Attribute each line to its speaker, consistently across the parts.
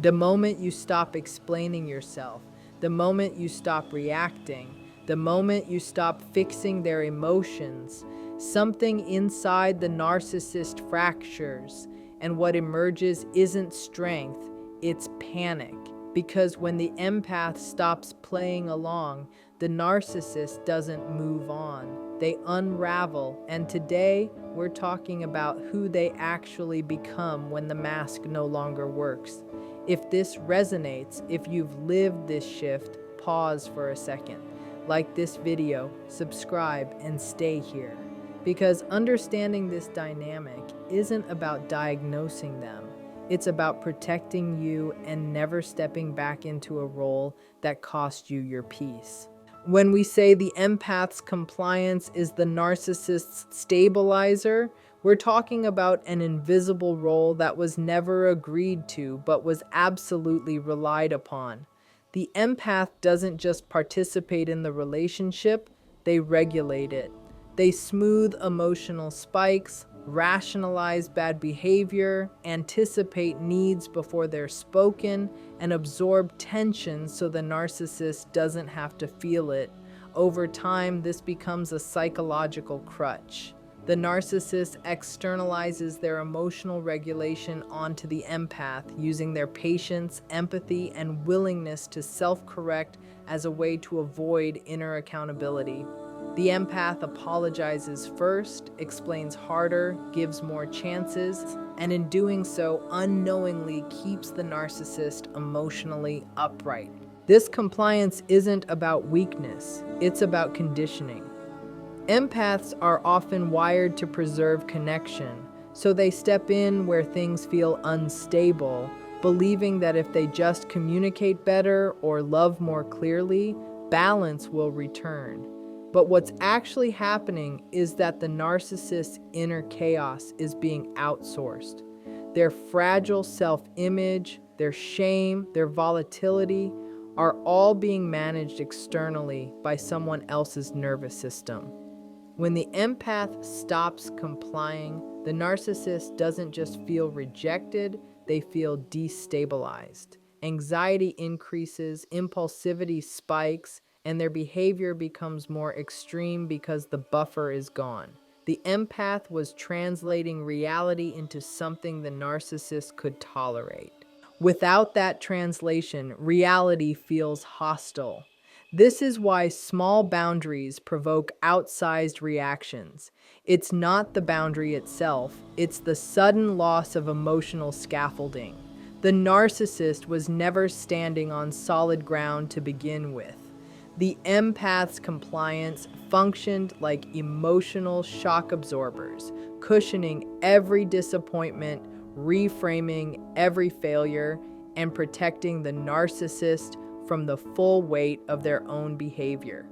Speaker 1: The moment you stop explaining yourself, the moment you stop reacting, the moment you stop fixing their emotions, something inside the narcissist fractures, and what emerges isn't strength, it's panic. Because when the empath stops playing along, the narcissist doesn't move on. They unravel, and today we're talking about who they actually become when the mask no longer works. If this resonates, if you've lived this shift, pause for a second. Like this video, subscribe, and stay here. Because understanding this dynamic isn't about diagnosing them. It's about protecting you and never stepping back into a role that cost you your peace. When we say the empath's compliance is the narcissist's stabilizer, we're talking about an invisible role that was never agreed to but was absolutely relied upon. The empath doesn't just participate in the relationship, they regulate it. They smooth emotional spikes, rationalize bad behavior, anticipate needs before they're spoken, and absorb tension so the narcissist doesn't have to feel it. Over time, this becomes a psychological crutch. The narcissist externalizes their emotional regulation onto the empath, using their patience, empathy, and willingness to self-correct as a way to avoid inner accountability. The empath apologizes first, explains harder, gives more chances, and in doing so, unknowingly keeps the narcissist emotionally upright. This compliance isn't about weakness, it's about conditioning. Empaths are often wired to preserve connection, so they step in where things feel unstable, believing that if they just communicate better or love more clearly, balance will return. But what's actually happening is that the narcissist's inner chaos is being outsourced. Their fragile self-image, their shame, their volatility are all being managed externally by someone else's nervous system. When the empath stops complying, the narcissist doesn't just feel rejected, they feel destabilized. Anxiety increases, impulsivity spikes, and their behavior becomes more extreme because the buffer is gone. The empath was translating reality into something the narcissist could tolerate. Without that translation, reality feels hostile. This is why small boundaries provoke outsized reactions. It's not the boundary itself, it's the sudden loss of emotional scaffolding. The narcissist was never standing on solid ground to begin with. The empath's compliance functioned like emotional shock absorbers, cushioning every disappointment, reframing every failure, and protecting the narcissist from the full weight of their own behavior.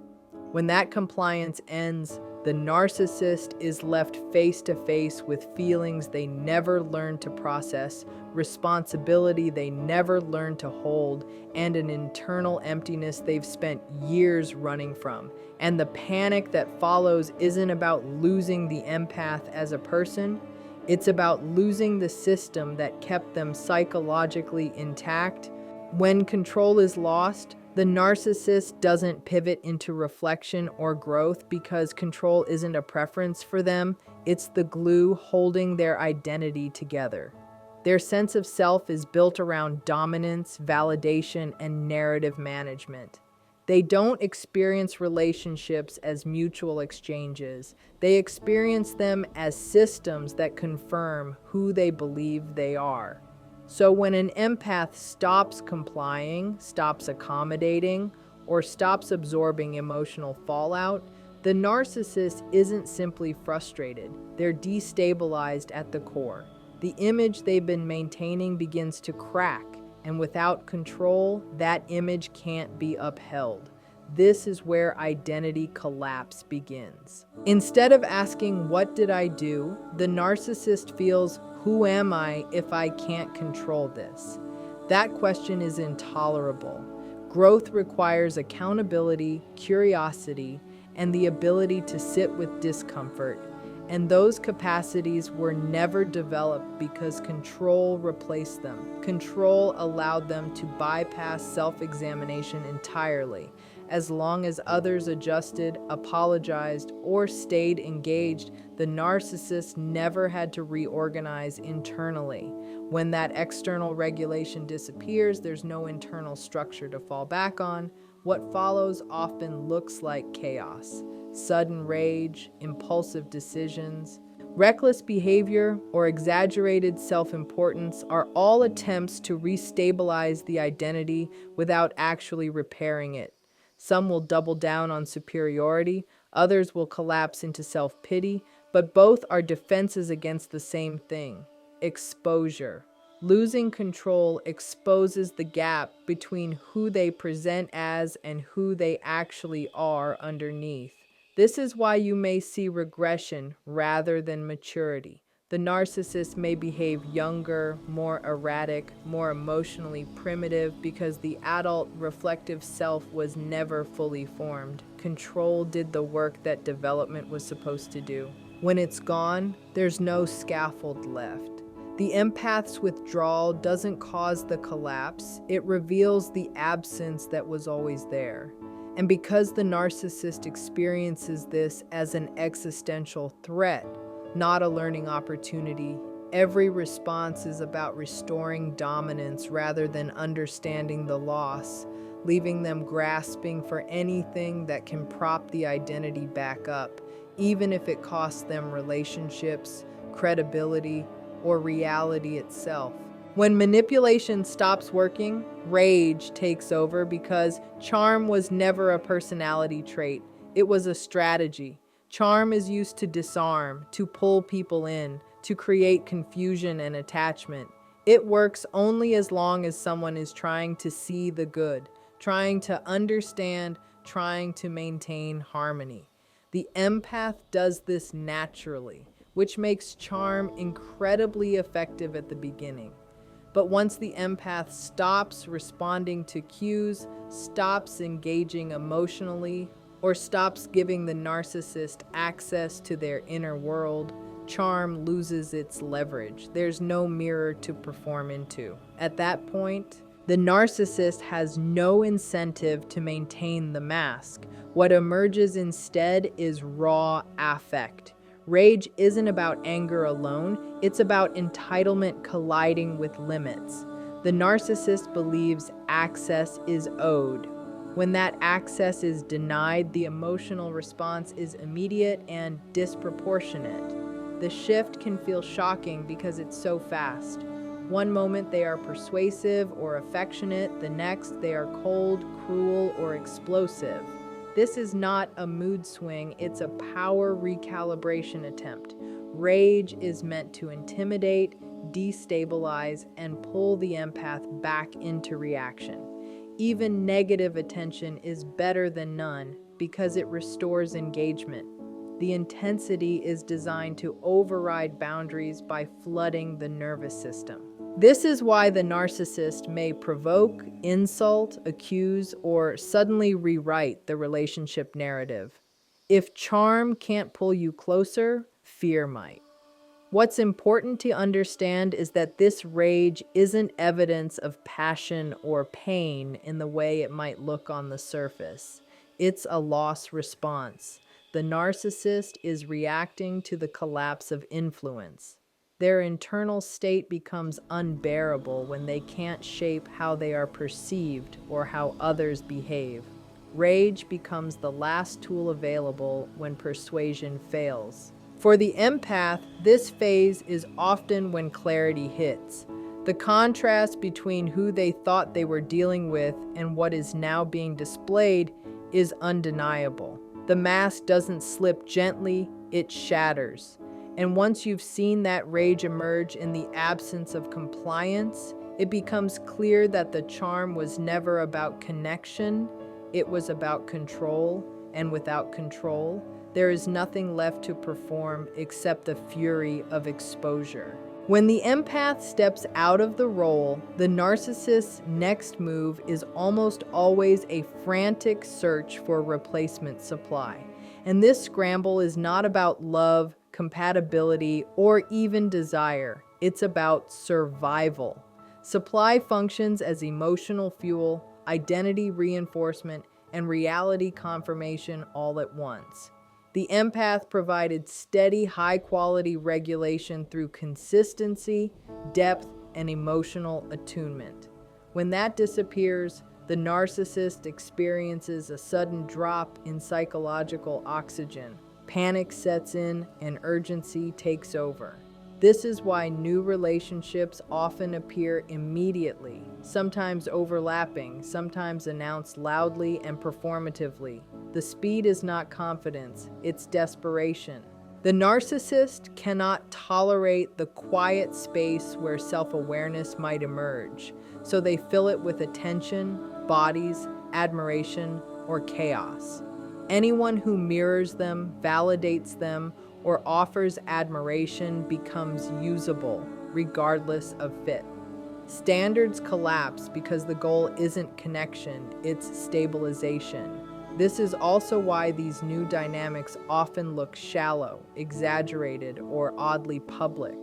Speaker 1: When that compliance ends, the narcissist is left face to face with feelings they never learned to process, responsibility they never learned to hold, and an internal emptiness they've spent years running from. And the panic that follows isn't about losing the empath as a person, it's about losing the system that kept them psychologically intact. When control is lost, the narcissist doesn't pivot into reflection or growth because control isn't a preference for them, it's the glue holding their identity together. Their sense of self is built around dominance, validation, and narrative management. They don't experience relationships as mutual exchanges. They experience them as systems that confirm who they believe they are. So when an empath stops complying, stops accommodating, or stops absorbing emotional fallout, the narcissist isn't simply frustrated. They're destabilized at the core. The image they've been maintaining begins to crack, and without control, that image can't be upheld. This is where identity collapse begins. Instead of asking, "What did I do?" the narcissist feels, "Who am I if I can't control this?" That question is intolerable. Growth requires accountability, curiosity, and the ability to sit with discomfort. and those capacities were never developed because control replaced them. Control allowed them to bypass self-examination entirely. As long as others adjusted, apologized, or stayed engaged, the narcissist never had to reorganize internally. When that external regulation disappears, there's no internal structure to fall back on. What follows often looks like chaos. Sudden rage, impulsive decisions, reckless behavior, or exaggerated self-importance are all attempts to restabilize the identity without actually repairing it. Some will double down on superiority, others will collapse into self-pity, but both are defenses against the same thing: exposure. Losing control exposes the gap between who they present as and who they actually are underneath. This is why you may see regression rather than maturity. The narcissist may behave younger, more erratic, more emotionally primitive because the adult reflective self was never fully formed. Control did the work that development was supposed to do. When it's gone, there's no scaffold left. The empath's withdrawal doesn't cause the collapse, it reveals the absence that was always there. And because the narcissist experiences this as an existential threat, not a learning opportunity, every response is about restoring dominance rather than understanding the loss, leaving them grasping for anything that can prop the identity back up, even if it costs them relationships, credibility, or reality itself. When manipulation stops working, rage takes over because charm was never a personality trait, it was a strategy. Charm is used to disarm, to pull people in, to create confusion and attachment. It works only as long as someone is trying to see the good, trying to understand, trying to maintain harmony. The empath does this naturally, which makes charm incredibly effective at the beginning. But once the empath stops responding to cues, stops engaging emotionally, or stops giving the narcissist access to their inner world, charm loses its leverage. There's no mirror to perform into. At that point, the narcissist has no incentive to maintain the mask. What emerges instead is raw affect. Rage isn't about anger alone, it's about entitlement colliding with limits. The narcissist believes access is owed. When that access is denied, the emotional response is immediate and disproportionate. The shift can feel shocking because it's so fast. One moment they are persuasive or affectionate, the next they are cold, cruel, or explosive. This is not a mood swing, it's a power recalibration attempt. Rage is meant to intimidate, destabilize, and pull the empath back into reaction. Even negative attention is better than none because it restores engagement. The intensity is designed to override boundaries by flooding the nervous system. This is why the narcissist may provoke, insult, accuse, or suddenly rewrite the relationship narrative. If charm can't pull you closer, fear might. What's important to understand is that this rage isn't evidence of passion or pain in the way it might look on the surface. It's a loss response. The narcissist is reacting to the collapse of influence. Their internal state becomes unbearable when they can't shape how they are perceived or how others behave. Rage becomes the last tool available when persuasion fails. For the empath, this phase is often when clarity hits. The contrast between who they thought they were dealing with and what is now being displayed is undeniable. The mask doesn't slip gently, it shatters. And once you've seen that rage emerge in the absence of compliance, it becomes clear that the charm was never about connection, it was about control, and without control, there is nothing left to perform except the fury of exposure. When the empath steps out of the role, the narcissist's next move is almost always a frantic search for a replacement supply. And this scramble is not about love, compatibility, or even desire. It's about survival. Supply functions as emotional fuel, identity reinforcement, and reality confirmation all at once. The empath provided steady, high-quality regulation through consistency, depth, and emotional attunement. When that disappears, the narcissist experiences a sudden drop in psychological oxygen. Panic sets in and urgency takes over. This is why new relationships often appear immediately, sometimes overlapping, sometimes announced loudly and performatively. The speed is not confidence, it's desperation. The narcissist cannot tolerate the quiet space where self-awareness might emerge, so they fill it with attention, bodies, admiration, or chaos. Anyone who mirrors them, validates them, or offers admiration becomes usable, regardless of fit. Standards collapse because the goal isn't connection, it's stabilization. This is also why these new dynamics often look shallow, exaggerated, or oddly public.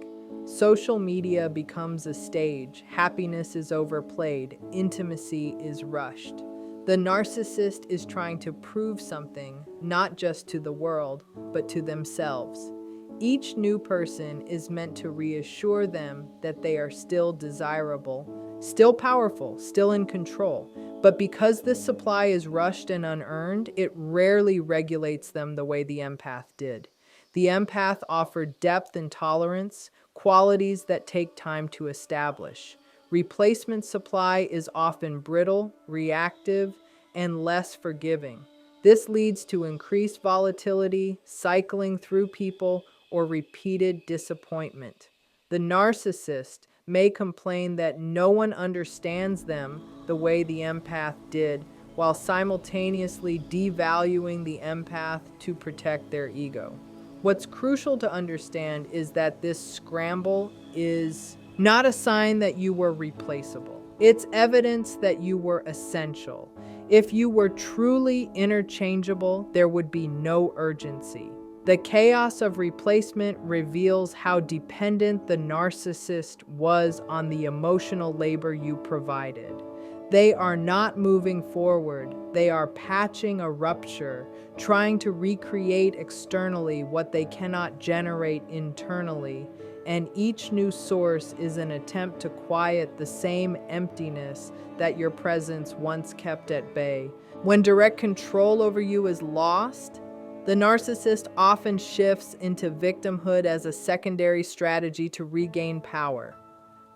Speaker 1: Social media becomes a stage, happiness is overplayed, intimacy is rushed. The narcissist is trying to prove something, not just to the world, but to themselves. Each new person is meant to reassure them that they are still desirable, still powerful, still in control. But because this supply is rushed and unearned, it rarely regulates them the way the empath did. The empath offered depth and tolerance, qualities that take time to establish. Replacement supply is often brittle, reactive, and less forgiving. This leads to increased volatility, cycling through people, or repeated disappointment. The narcissist may complain that no one understands them the way the empath did, while simultaneously devaluing the empath to protect their ego. What's crucial to understand is that this scramble is not a sign that you were replaceable. It's evidence that you were essential. If you were truly interchangeable, there would be no urgency. The chaos of replacement reveals how dependent the narcissist was on the emotional labor you provided. They are not moving forward, they are patching a rupture, trying to recreate externally what they cannot generate internally, and each new source is an attempt to quiet the same emptiness that your presence once kept at bay. When direct control over you is lost, the narcissist often shifts into victimhood as a secondary strategy to regain power.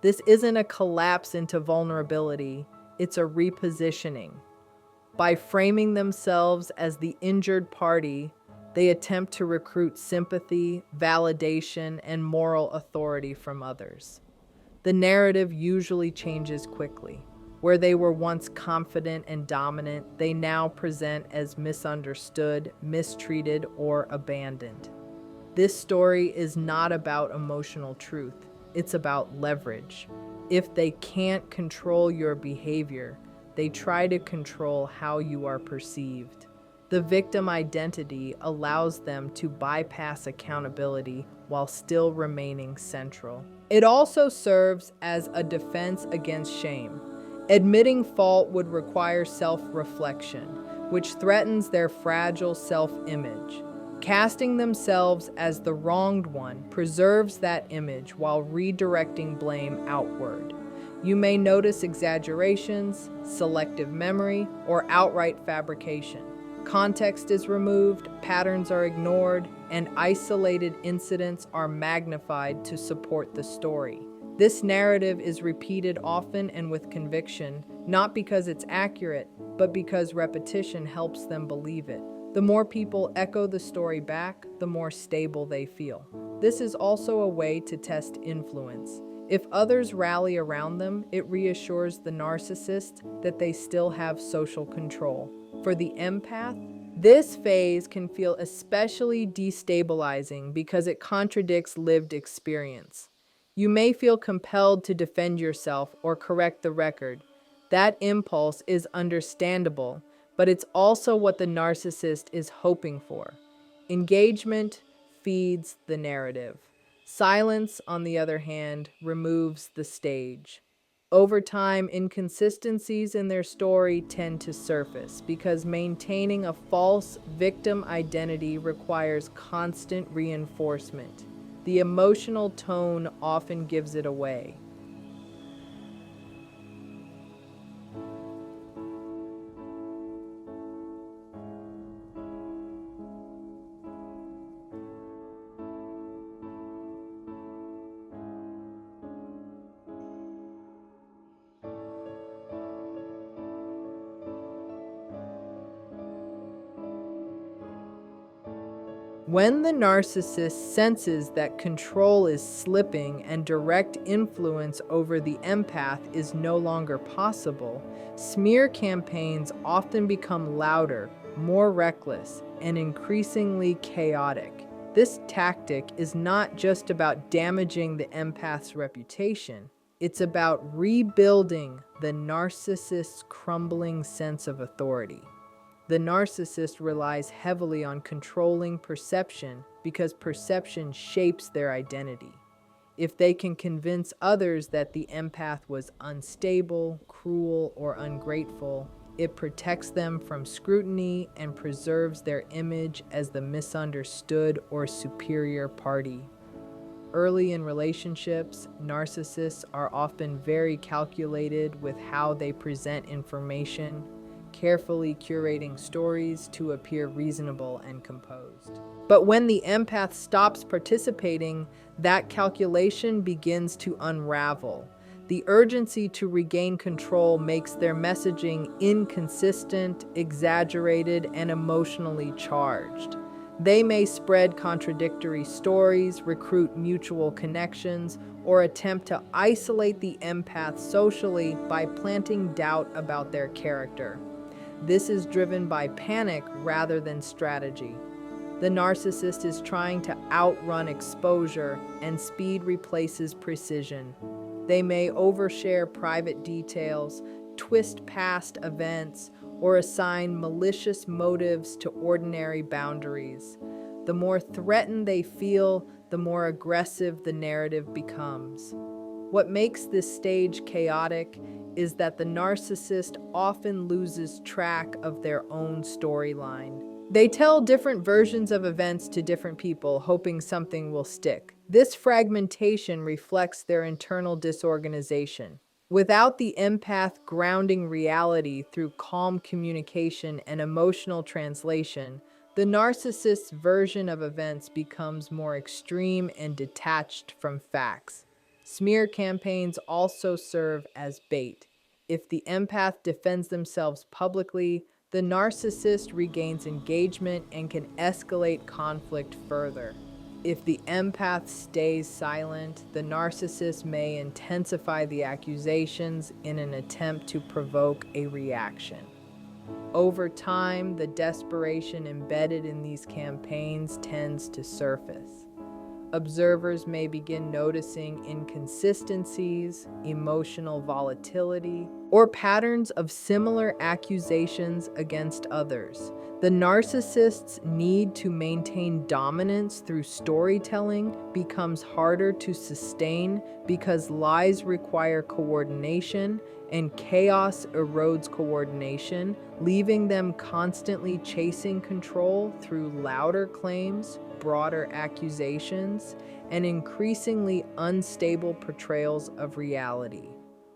Speaker 1: This isn't a collapse into vulnerability, it's a repositioning. By framing themselves as the injured party, they attempt to recruit sympathy, validation, and moral authority from others. The narrative usually changes quickly. Where they were once confident and dominant, they now present as misunderstood, mistreated, or abandoned. This story is not about emotional truth, it's about leverage. If they can't control your behavior, they try to control how you are perceived. The victim identity allows them to bypass accountability while still remaining central. It also serves as a defense against shame. Admitting fault would require self-reflection, which threatens their fragile self-image. Casting themselves as the wronged one preserves that image while redirecting blame outward. You may notice exaggerations, selective memory, or outright fabrication. Context is removed, patterns are ignored, and isolated incidents are magnified to support the story. This narrative is repeated often and with conviction, not because it's accurate, but because repetition helps them believe it. The more people echo the story back, the more stable they feel. This is also a way to test influence. If others rally around them, it reassures the narcissist that they still have social control. For the empath, this phase can feel especially destabilizing because it contradicts lived experience. You may feel compelled to defend yourself or correct the record. That impulse is understandable, but it's also what the narcissist is hoping for. Engagement, feeds the narrative. Silence, on the other hand, removes the stage. Over time, inconsistencies in their story tend to surface because maintaining a false victim identity requires constant reinforcement. The emotional tone often gives it away. When the narcissist senses that control is slipping and direct influence over the empath is no longer possible, smear campaigns often become louder, more reckless, and increasingly chaotic. This tactic is not just about damaging the empath's reputation, it's about rebuilding the narcissist's crumbling sense of authority. The narcissist relies heavily on controlling perception because perception shapes their identity. If they can convince others that the empath was unstable, cruel, or ungrateful, it protects them from scrutiny and preserves their image as the misunderstood or superior party. Early in relationships, narcissists are often very calculated with how they present information, carefully curating stories to appear reasonable and composed. But when the empath stops participating, that calculation begins to unravel. The urgency to regain control makes their messaging inconsistent, exaggerated, and emotionally charged. They may spread contradictory stories, recruit mutual connections, or attempt to isolate the empath socially by planting doubt about their character. This is driven by panic rather than strategy. The narcissist is trying to outrun exposure, and speed replaces precision. They may overshare private details, twist past events, or assign malicious motives to ordinary boundaries. The more threatened they feel, the more aggressive the narrative becomes. What makes this stage chaotic is that the narcissist often loses track of their own storyline. They tell different versions of events to different people, hoping something will stick. This fragmentation reflects their internal disorganization. Without the empath grounding reality through calm communication and emotional translation, the narcissist's version of events becomes more extreme and detached from facts. Smear campaigns also serve as bait. If the empath defends themselves publicly, the narcissist regains engagement and can escalate conflict further. If the empath stays silent, the narcissist may intensify the accusations in an attempt to provoke a reaction. Over time, the desperation embedded in these campaigns tends to surface. Observers may begin noticing inconsistencies, emotional volatility, or patterns of similar accusations against others. The narcissist's need to maintain dominance through storytelling becomes harder to sustain because lies require coordination and chaos erodes coordination, leaving them constantly chasing control through louder claims, broader accusations, and increasingly unstable portrayals of reality.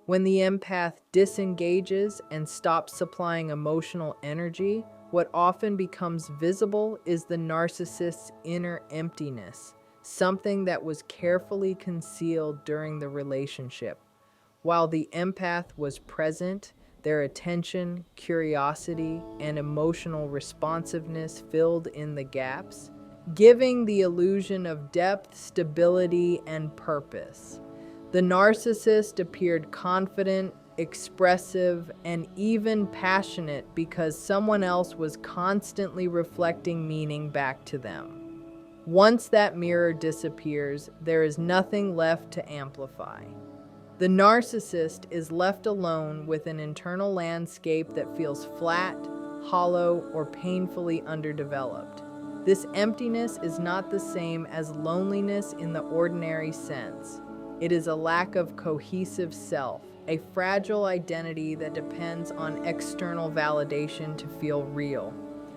Speaker 1: When the empath disengages and stops supplying emotional energy, what often becomes visible is the narcissist's inner emptiness, something that was carefully concealed during the relationship. While the empath was present, their attention, curiosity, and emotional responsiveness filled in the gaps, giving the illusion of depth, stability, and purpose. The narcissist appeared confident, expressive, and even passionate because someone else was constantly reflecting meaning back to them. Once that mirror disappears, there is nothing left to amplify. The narcissist is left alone with an internal landscape that feels flat, hollow, or painfully underdeveloped. This emptiness is not the same as loneliness in the ordinary sense. It is a lack of cohesive self, a fragile identity that depends on external validation to feel real.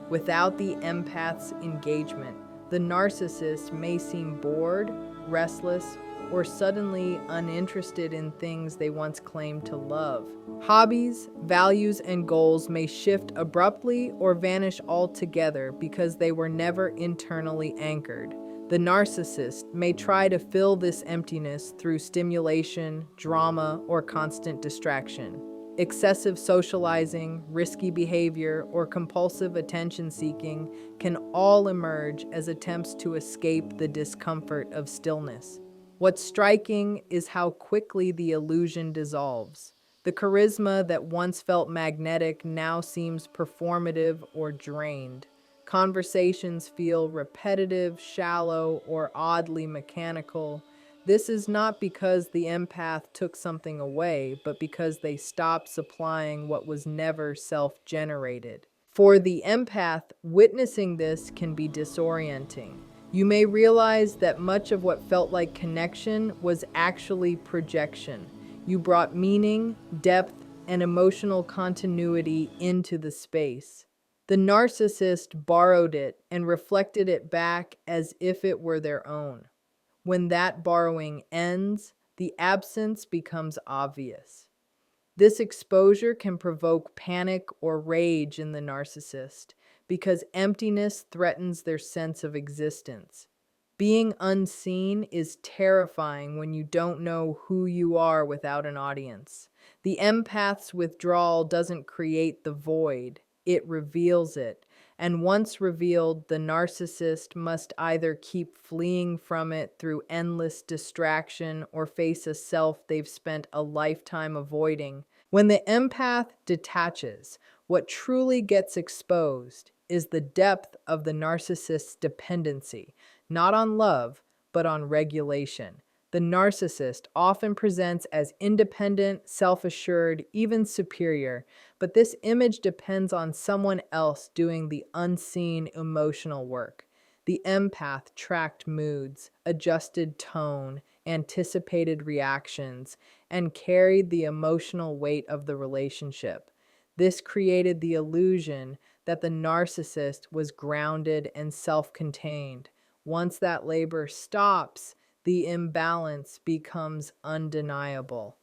Speaker 1: Without the empath's engagement, the narcissist may seem bored, restless, or suddenly uninterested in things they once claimed to love. Hobbies, values, and goals may shift abruptly or vanish altogether because they were never internally anchored. The narcissist may try to fill this emptiness through stimulation, drama, or constant distraction. Excessive socializing, risky behavior, or compulsive attention seeking can all emerge as attempts to escape the discomfort of stillness. What's striking is how quickly the illusion dissolves. The charisma that once felt magnetic now seems performative or drained. Conversations feel repetitive, shallow, or oddly mechanical. This is not because the empath took something away, but because they stopped supplying what was never self-generated. For the empath, witnessing this can be disorienting. You may realize that much of what felt like connection was actually projection. You brought meaning, depth, and emotional continuity into the space. The narcissist borrowed it and reflected it back as if it were their own. When that borrowing ends, the absence becomes obvious. This exposure can provoke panic or rage in the narcissist because emptiness threatens their sense of existence. Being unseen is terrifying when you don't know who you are without an audience. The empath's withdrawal doesn't create the void, it reveals it. And once revealed, the narcissist must either keep fleeing from it through endless distraction or face a self they've spent a lifetime avoiding. When the empath detaches, what truly gets exposed is the depth of the narcissist's dependency, not on love, but on regulation. The narcissist often presents as independent, self-assured, even superior, but this image depends on someone else doing the unseen emotional work. The empath tracked moods, adjusted tone, anticipated reactions, and carried the emotional weight of the relationship. This created the illusion that the narcissist was grounded and self-contained. Once that labor stops, the imbalance becomes undeniable.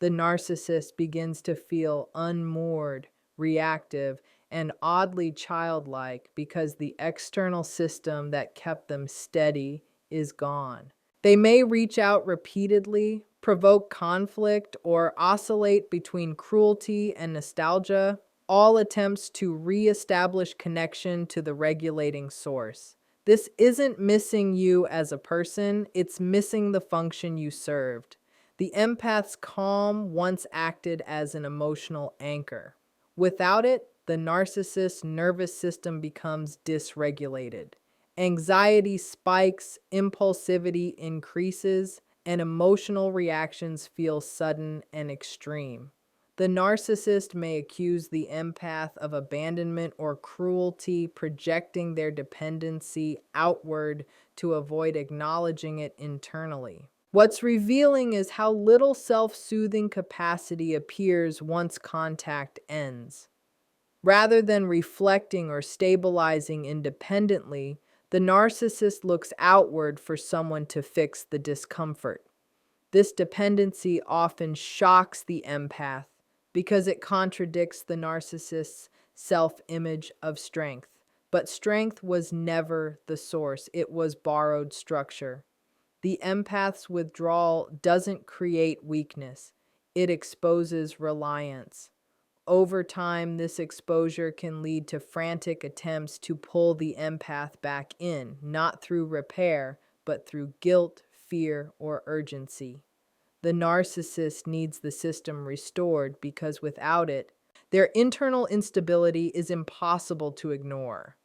Speaker 1: The narcissist begins to feel unmoored, reactive, and oddly childlike because the external system that kept them steady is gone. They may reach out repeatedly, provoke conflict, or oscillate between cruelty and nostalgia, all attempts to re-establish connection to the regulating source. This isn't missing you as a person, it's missing the function you served. The empath's calm once acted as an emotional anchor. Without it, the narcissist's nervous system becomes dysregulated. Anxiety spikes, impulsivity increases, and emotional reactions feel sudden and extreme. The narcissist may accuse the empath of abandonment or cruelty, projecting their dependency outward to avoid acknowledging it internally. What's revealing is how little self-soothing capacity appears once contact ends. Rather than reflecting or stabilizing independently, the narcissist looks outward for someone to fix the discomfort. This dependency often shocks the empath because it contradicts the narcissist's self-image of strength. But strength was never the source, it was borrowed structure. The empath's withdrawal doesn't create weakness, it exposes reliance. Over time, this exposure can lead to frantic attempts to pull the empath back in, not through repair, but through guilt, fear, or urgency. The narcissist needs the system restored because without it, their internal instability is impossible to ignore.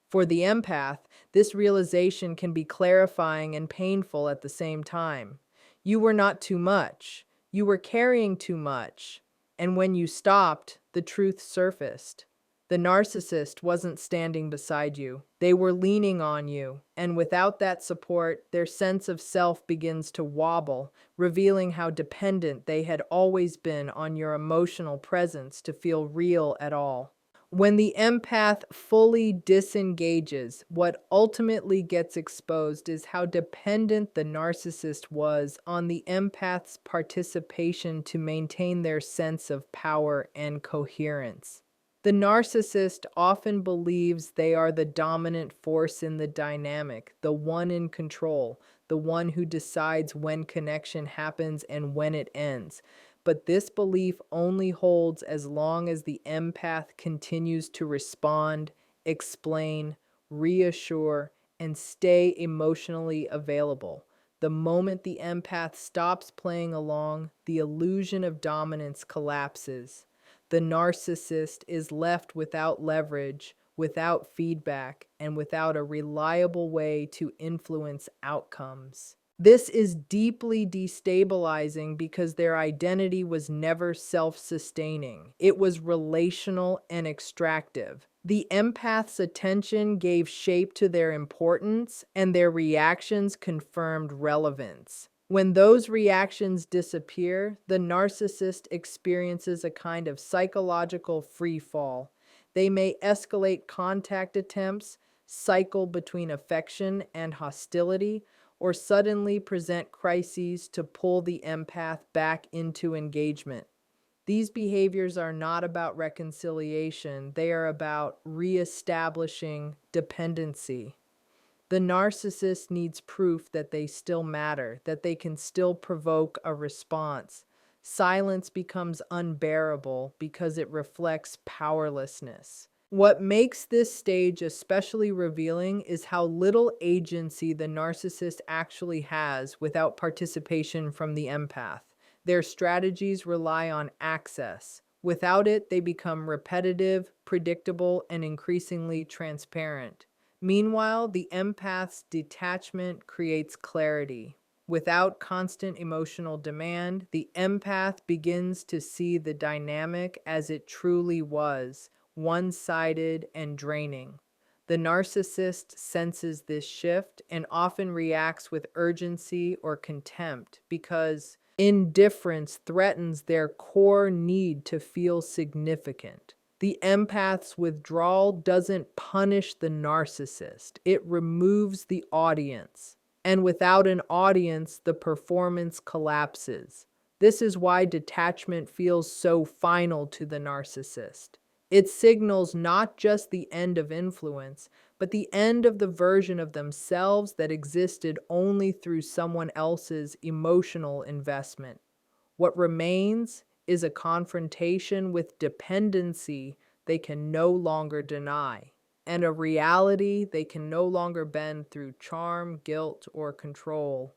Speaker 1: For the empath, this realization can be clarifying and painful at the same time. You were not too much. You were carrying too much. And when you stopped, the truth surfaced. The narcissist wasn't standing beside you. They were leaning on you, and without that support, their sense of self begins to wobble, revealing how dependent they had always been on your emotional presence to feel real at all. When the empath fully disengages, what ultimately gets exposed is how dependent the narcissist was on the empath's participation to maintain their sense of power and coherence. The narcissist often believes they are the dominant force in the dynamic, the one in control, the one who decides when connection happens and when it ends. But this belief only holds as long as the empath continues to respond, explain, reassure, and stay emotionally available. The moment the empath stops playing along, the illusion of dominance collapses. The narcissist is left without leverage, without feedback, and without a reliable way to influence outcomes. This is deeply destabilizing because their identity was never self-sustaining. It was relational and extractive. The empath's attention gave shape to their importance, and their reactions confirmed relevance. When those reactions disappear, the narcissist experiences a kind of psychological free fall. They may escalate contact attempts, cycle between affection and hostility, or suddenly present crises to pull the empath back into engagement. These behaviors are not about reconciliation, they are about reestablishing dependency. The narcissist needs proof that they still matter, that they can still provoke a response. Silence becomes unbearable because it reflects powerlessness. What makes this stage especially revealing is how little agency the narcissist actually has without participation from the empath. Their strategies rely on access. Without it, they become repetitive, predictable, and increasingly transparent. Meanwhile, the empath's detachment creates clarity. Without constant emotional demand, the empath begins to see the dynamic as it truly was, one-sided and draining. The narcissist senses this shift and often reacts with urgency or contempt because indifference threatens their core need to feel significant. The empath's withdrawal doesn't punish the narcissist, it removes the audience. And without an audience, the performance collapses. This is why detachment feels so final to the narcissist. It signals not just the end of influence, but the end of the version of themselves that existed only through someone else's emotional investment. What remains is a confrontation with dependency they can no longer deny, and a reality they can no longer bend through charm, guilt, or control.